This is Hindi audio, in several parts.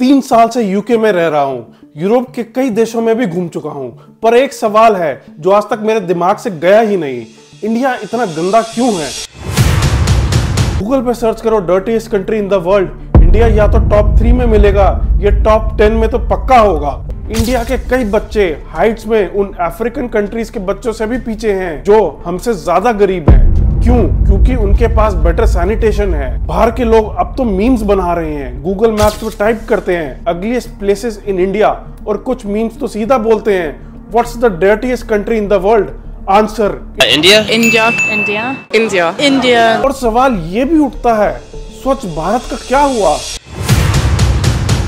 3 साल से यूके में रह रहा हूँ। यूरोप के कई देशों में भी घूम चुका हूँ, पर एक सवाल है जो आज तक मेरे दिमाग से गया ही नहीं। इंडिया इतना गंदा क्यों है? गूगल पे सर्च करो dirtiest country in the world, India या तो टॉप 3 में मिलेगा या टॉप 10 में तो पक्का होगा। इंडिया के कई बच्चे हाइट्स में उन अफ्रीकन कंट्रीज के बच्चों से भी पीछे हैं जो हमसे ज्यादा गरीब हैं। क्यों? क्योंकि उनके पास बेटर सैनिटेशन है। बाहर के लोग अब तो मीम्स बना रहे हैं, गूगल मैप्स पे टाइप करते हैं अगलीस्ट प्लेसेस इन इंडिया, और कुछ मीम्स तो सीधा बोलते हैं what's the dirtiest country in the world? Answer India. India India India India. और सवाल ये भी उठता है, स्वच्छ भारत का क्या हुआ?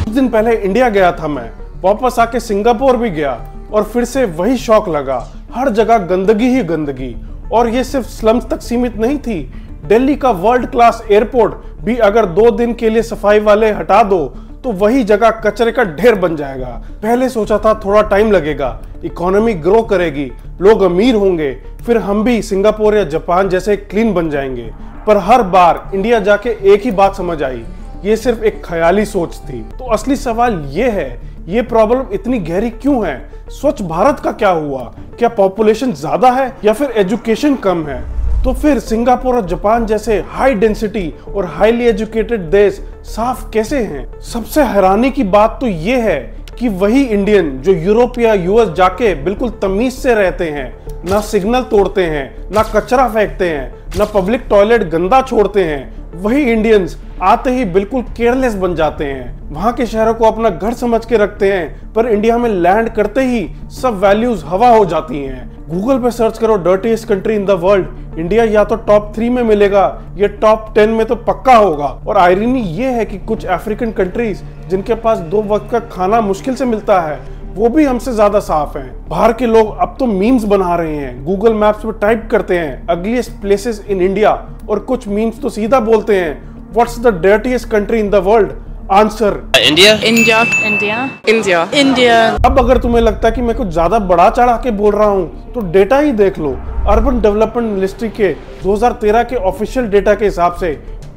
कुछ दिन पहले इंडिया गया था मैं, वापस आके सिंगापुर भी गया और फिर से वही शौक लगा। हर जगह गंदगी ही गंदगी, और ये सिर्फ स्लम्स तक सीमित नहीं थी। दिल्ली का वर्ल्ड क्लास एयरपोर्ट भी अगर 2 दिन के लिए सफाई वाले हटा दो तो वही जगह कचरे का ढेर बन जाएगा। पहले सोचा था थोड़ा टाइम लगेगा, इकोनॉमी ग्रो करेगी, लोग अमीर होंगे, फिर हम भी सिंगापुर या जापान जैसे क्लीन बन जाएंगे। पर हर बार इंडिया जाके एक ही बात समझ आई, ये सिर्फ एक ख्याली सोच थी। तो असली सवाल ये है, ये प्रॉब्लम इतनी गहरी क्यों है? स्वच्छ भारत का क्या हुआ? क्या पॉपुलेशन ज्यादा है या फिर एजुकेशन कम है? तो फिर सिंगापुर और जापान जैसे हाई डेंसिटी और हाईली एजुकेटेड देश साफ कैसे हैं? सबसे हैरानी की बात तो ये है कि वही इंडियन जो यूरोप या यूएस जाके बिल्कुल तमीज से रहते हैं, ना सिग्नल तोड़ते हैं, ना कचरा फेंकते हैं, ना पब्लिक टॉयलेट गंदा छोड़ते हैं, वही इंडियंस आते ही बिल्कुल केयरलेस बन जाते हैं। वहां के शहरों को अपना घर समझ के रखते हैं, पर इंडिया में लैंड करते ही सब वैल्यूज हवा हो जाती हैं। गूगल पे सर्च करो dirtiest country in the world, India या तो टॉप 3 में मिलेगा या टॉप 10 में तो पक्का होगा। और आयरनी ये है कि कुछ अफ्रीकन कंट्रीज जिनके पास 2 वक्त का खाना मुश्किल से मिलता है, वो भी हमसे ज्यादा साफ हैं। बाहर के लोग अब तो मीम्स बना रहे हैं, गूगल मैप्स पे टाइप करते हैं अगलीस्ट प्लेसेस इन इंडिया, और कुछ मीम्स तो सीधा बोलते हैं what's the dirtiest country in the world? Answer India. India India India India. अब अगर तुम्हें लगता है कि मैं कुछ ज्यादा बड़ा चढ़ा के बोल रहा हूँ तो डेटा ही देख लो। अर्बन डेवलपमेंट मिनिस्ट्री के 2013 के ऑफिशियल डेटा के हिसाब से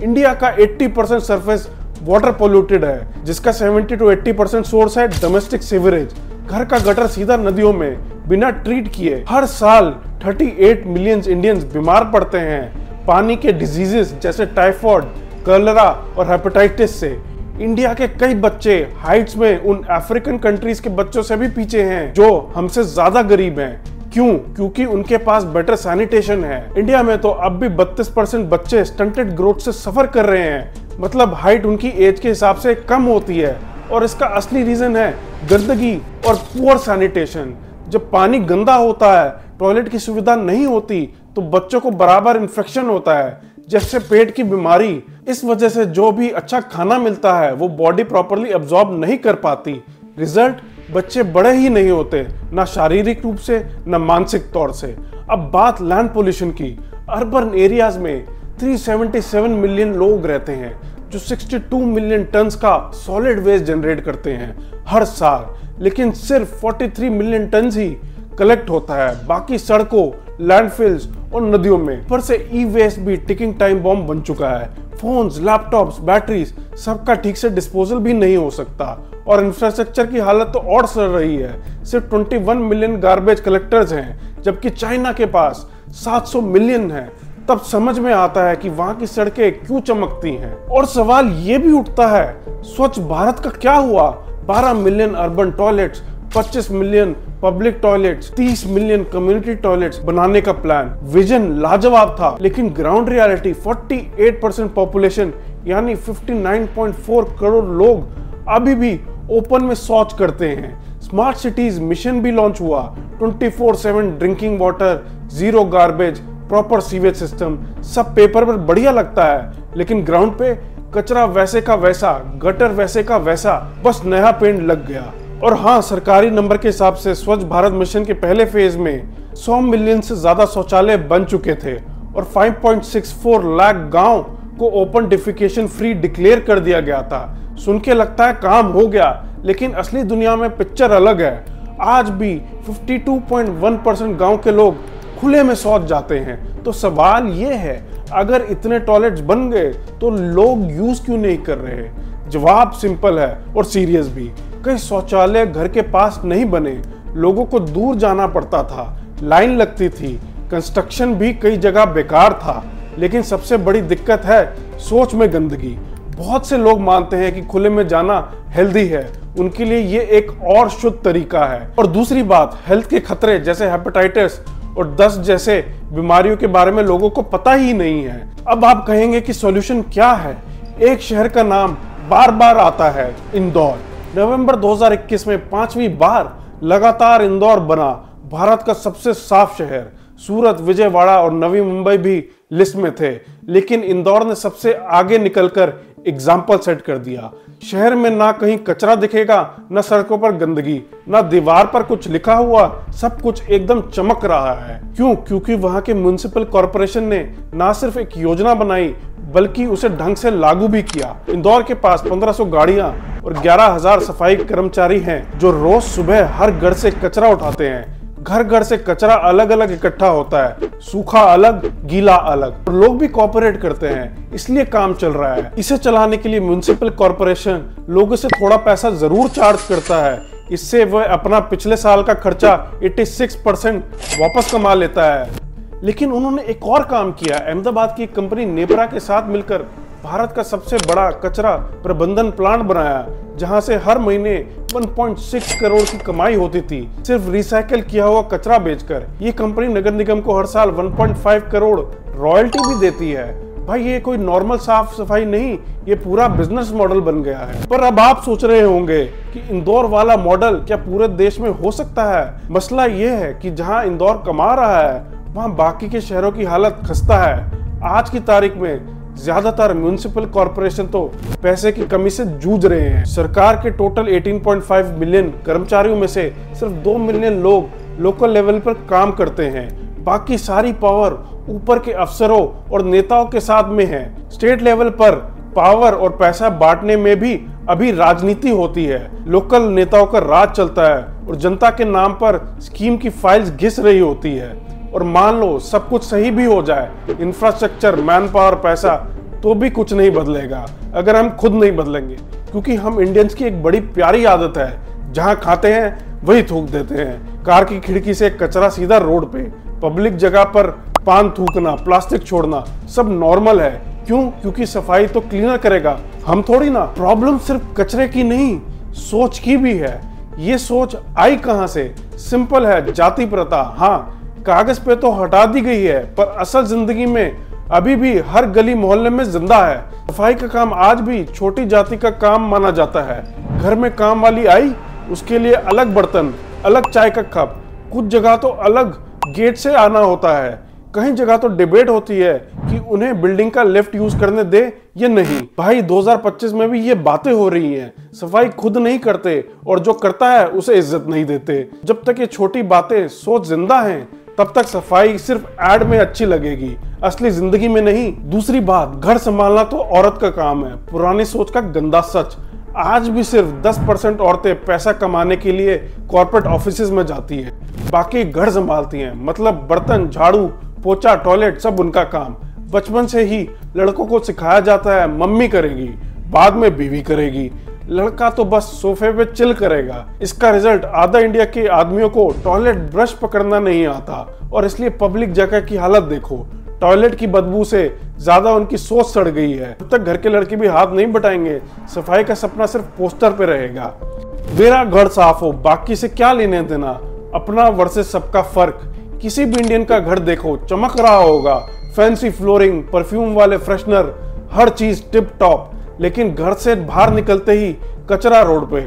इंडिया का 80% सरफेस वाटर पोल्यूटेड है, जिसका 70 to 80% सोर्स है डोमेस्टिक सीवरेज। घर का गटर सीधा नदियों में बिना ट्रीट किए। हर साल 38 मिलियन इंडियंस बीमार पड़ते हैं पानी के डिजीजेस जैसे टाइफॉइड, कॉलेरा और हेपेटाइटिस से। इंडिया के कई बच्चे हाइट्स में उन अफ्रीकन कंट्रीज के बच्चों से भी पीछे हैं जो हमसे ज्यादा गरीब हैं। क्यों? क्योंकि उनके पास बेटर सैनिटेशन है। इंडिया में तो अब भी 32% बच्चे स्टंटेड ग्रोथ से सफर कर रहे हैं, मतलब हाइट उनकी एज के हिसाब से कम होती है। और इसका असली रीजन है गंदगी और पुअर सैनिटेशन। जब पानी गंदा होता है, टॉयलेट की सुविधा नहीं होती, तो बच्चों को बराबर इन्फेक्शन होता है, जैसे पेट की बीमारी। इस वजह से जो भी अच्छा खाना मिलता है वो बॉडी प्रॉपरली अब्सॉर्ब नहीं कर पाती। रिजल्ट, बच्चे बड़े ही नहीं होते, ना शारीरिक रूप से ना मानसिक तौर से। अब बात लैंड पोल्यूशन की। अर्बन एरियाज में 377 मिलियन लोग रहते हैं जो 62 मिलियन टन्स का सॉलिड वेस्ट जनरेट करते हैं हर साल, लेकिन सिर्फ 43 मिलियन टन्स ही कलेक्ट होता है। बाकी सड़कों, लैंडफिल्स और नदियों में। पर से ई वेस्ट भी टिकिंग टाइम बॉम्ब बन चुका है। फोन्स, लैपटॉप्स, बैटरीज सबका ठीक से डिस्पोजल भी नहीं हो सकता, और इंफ्रास्ट्रक्चर की हालत तो और सड़ रही है। सिर्फ 21 मिलियन गार्बेज कलेक्टर्स हैं, जबकि चाइना के पास 700 मिलियन है। तब समझ में आता है कि वहां की सड़कें क्यों चमकती हैं। और सवाल ये भी उठता है, स्वच्छ भारत का क्या हुआ? 12 million urban toilets, 25 million public toilets, 30 million community toilets बनाने का प्लान। विजन लाजवाब था, लेकिन ग्राउंड रियलिटी 48% पॉपुलेशन यानी 59.4 करोड़ लोग अभी भी ओपन में शौच करते हैं। स्मार्ट सिटीज मिशन भी लॉन्च हुआ, 24/7 drinking water, zero garbage, proper sewage system. सब पेपर पर बढ़िया लगता है, लेकिन ग्राउंड पे कचरा वैसे का वैसा, गटर वैसे का वैसा, बस नया पेंट लग गया। और हाँ, सरकारी नंबर के हिसाब से स्वच्छ भारत मिशन के पहले फेज में 100 मिलियन से ज्यादा शौचालय बन चुके थे और 5.64 लाख गांव को ओपन डिफिकेशन फ्री डिक्लेयर कर दिया गया था। सुन के लगता है काम हो गया, लेकिन असली दुनिया में पिक्चर अलग है। आज भी 52.1% गांव के लोग खुले में शौच जाते हैं। तो सवाल ये है, अगर इतने टॉयलेट्स बन गए तो लोग यूज क्यों नहीं कर रहे? जवाब सिंपल है और सीरियस भी। कई शौचालय घर के पास नहीं बने, लोगों को दूर जाना पड़ता था, लाइन लगती थी, कंस्ट्रक्शन भी कई जगह बेकार था। लेकिन सबसे बड़ी दिक्कत है सोच में गंदगी। बहुत से लोग मानते हैं कि खुले में जाना हेल्दी है, उनके लिए ये एक और शुद्ध तरीका है। और दूसरी बात, हेल्थ के खतरे जैसे हेपेटाइटिस और दस्त जैसे बीमारियों के बारे में लोगों को पता ही नहीं है। अब आप कहेंगे कि सॉल्यूशन क्या है? एक शहर का नाम बार बार आता है, इंदौर। नवंबर 2021 में 5वीं बार लगातार इंदौर बना भारत का सबसे साफ शहर। सूरत, विजयवाड़ा और नवी मुंबई भी लिस्ट में थे, लेकिन इंदौर ने सबसे आगे निकलकर एग्जाम्पल सेट कर दिया। शहर में ना कहीं कचरा दिखेगा, ना सड़कों पर गंदगी, ना दीवार पर कुछ लिखा हुआ, सब कुछ एकदम चमक रहा है। क्यों? क्योंकि वहां के म्युनिसिपल कॉरपोरेशन ने ना सिर्फ एक योजना बनाई बल्कि उसे ढंग से लागू भी किया। इंदौर के पास 1500 गाड़ियां और 11,000 सफाई कर्मचारी हैं जो रोज सुबह हर घर से कचरा उठाते हैं। घर घर से कचरा अलग अलग इकट्ठा होता है, सूखा अलग, गीला अलग। और लोग भी कोऑपरेट करते हैं, इसलिए काम चल रहा है। इसे चलाने के लिए म्युनिसिपल कॉरपोरेशन लोगों से थोड़ा पैसा जरूर चार्ज करता है। इससे वह अपना पिछले साल का खर्चा 86% वापस कमा लेता है। लेकिन उन्होंने एक और काम किया। अहमदाबाद की कंपनी नेपरा के साथ मिलकर भारत का सबसे बड़ा कचरा प्रबंधन प्लांट बनाया, जहां से हर महीने 1.6 करोड़ की कमाई होती थी, सिर्फ रिसाइकल किया हुआ कचरा बेचकर। ये कंपनी नगर निगम को हर साल 1.5 करोड़ रॉयल्टी भी देती है। भाई ये कोई नॉर्मल साफ सफाई नहीं, ये पूरा बिजनेस मॉडल बन गया है। पर अब आप सोच रहे होंगे कि इंदौर वाला मॉडल क्या पूरे देश में हो सकता है? मसला ये है कि जहां इंदौर कमा रहा है, वहां बाकी के शहरों की हालत खस्ता है। आज की तारीख में ज्यादातर म्युनिसिपल कॉरपोरेशन तो पैसे की कमी से जूझ रहे हैं। सरकार के टोटल 18.5 मिलियन कर्मचारियों में से सिर्फ 2 मिलियन लोग लोकल लेवल पर काम करते हैं। बाकी सारी पावर ऊपर के अफसरों और नेताओं के साथ में है। स्टेट लेवल पर पावर और पैसा बांटने में भी अभी राजनीति होती है। लोकल नेताओं का राज चलता है और जनता के नाम पर स्कीम की फाइल्स घिस रही होती है। और मान लो सब कुछ सही भी हो जाए, इंफ्रास्ट्रक्चर, मैन पावर, पैसा, तो भी कुछ नहीं बदलेगा अगर हम खुद नहीं बदलेंगे। क्योंकि हम इंडियंस की एक बड़ी प्यारी आदत है, जहां खाते हैं वही थूक देते हैं। कार की खिड़की से कचरा सीधा रोड पे, पब्लिक जगह पर पान थूकना, प्लास्टिक छोड़ना सब नॉर्मल है। क्यों? क्योंकि सफाई तो क्लीनर करेगा, हम थोड़ी ना। प्रॉब्लम सिर्फ कचरे की नहीं, सोच की भी है। ये सोच आई कहां से? सिंपल है, जाति प्रथा। हाँ, कागज पे तो हटा दी गई है, पर असल जिंदगी में अभी भी हर गली मोहल्ले में जिंदा है। सफाई का काम आज भी छोटी जाति का काम माना जाता है। घर में काम वाली आई, उसके लिए अलग बर्तन, अलग चाय का कप, कुछ जगह तो अलग गेट से आना होता है। कहीं जगह तो डिबेट होती है कि उन्हें बिल्डिंग का लिफ्ट यूज करने दे या नहीं। भाई 2025 में भी ये बातें हो रही हैं। सफाई खुद नहीं करते और जो करता है उसे इज्जत नहीं देते। जब तक ये छोटी बातें सोच जिंदा हैं, तब तक सफाई सिर्फ एड में अच्छी लगेगी, असली जिंदगी में नहीं। दूसरी बात, घर संभालना तो औरत का काम है। पुरानी सोच का गंदा सच, आज भी सिर्फ 10% औरतें पैसा कमाने के लिए कॉर्पोरेट ऑफिसेज में जाती है, बाकी घर संभालती हैं। मतलब बर्तन, झाड़ू, पोछा, टॉयलेट सब उनका काम। बचपन से ही लड़कों को सिखाया जाता है मम्मी करेगी, बाद में बीवी करेगी, लड़का तो बस सोफे पे चिल करेगा। इसका रिजल्ट आधा इंडिया के आदमियों को टॉयलेट ब्रश पकड़ना नहीं आता, और इसलिए पब्लिक जगह की हालत देखो। टॉयलेट की बदबू से ज्यादा उनकी सोच सड़ गई है। जब तक घर के लड़के भी हाथ नहीं बटाएंगे, सफाई का सपना सिर्फ पोस्टर पे रहेगा। मेरा घर साफ हो, बाकी से क्या लेने देना। अपना वर्सेस सबका फर्क। किसी भी इंडियन का घर देखो, चमक रहा होगा, फैंसी फ्लोरिंग, परफ्यूम वाले फ्रेशनर, हर चीज टिप टॉप। लेकिन घर से बाहर निकलते ही कचरा रोड पे,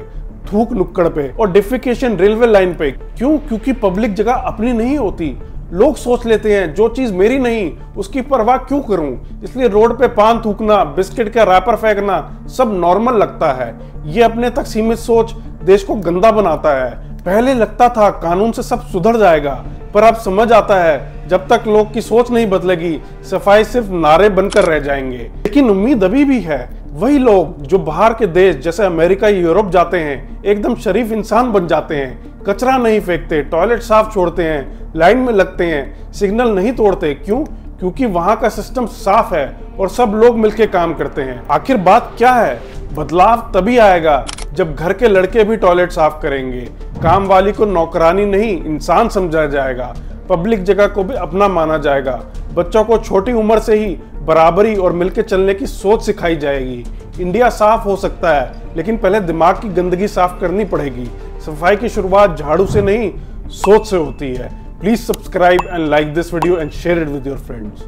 थूक नुक्कड़ पे और डिफिकेशन रेलवे लाइन पे। क्यों? क्योंकि पब्लिक जगह अपनी नहीं होती। लोग सोच लेते हैं जो चीज मेरी नहीं उसकी परवाह क्यों करूं, इसलिए रोड पे पान थूकना, बिस्किट का रैपर फेंकना सब नॉर्मल लगता है। ये अपने तक सीमित सोच देश को गंदा बनाता है। पहले लगता था कानून से सब सुधर जाएगा, पर अब समझ आता है जब तक लोग की सोच नहीं बदलेगी, सफाई सिर्फ नारे बनकर रह जाएंगे। लेकिन उम्मीद अभी भी है। वही लोग जो बाहर के देश जैसे अमेरिका, यूरोप जाते हैं, एकदम शरीफ इंसान बन जाते हैं। कचरा नहीं फेंकते, टॉयलेट साफ छोड़ते हैं, लाइन में लगते हैं, सिग्नल नहीं तोड़ते। क्यों? क्योंकि वहां का सिस्टम साफ है और सब लोग मिलकर काम करते हैं। आखिर बात क्या है? बदलाव तभी आएगा जब घर के लड़के भी टॉयलेट साफ करेंगे, काम वाली को नौकरानी नहीं इंसान समझा जाएगा, पब्लिक जगह को भी अपना माना जाएगा, बच्चों को छोटी उम्र से ही बराबरी और मिलकर चलने की सोच सिखाई जाएगी। इंडिया साफ हो सकता है, लेकिन पहले दिमाग की गंदगी साफ करनी पड़ेगी। सफाई की शुरुआत झाड़ू से नहीं, सोच से होती है। Please subscribe and like this video and share it with your friends.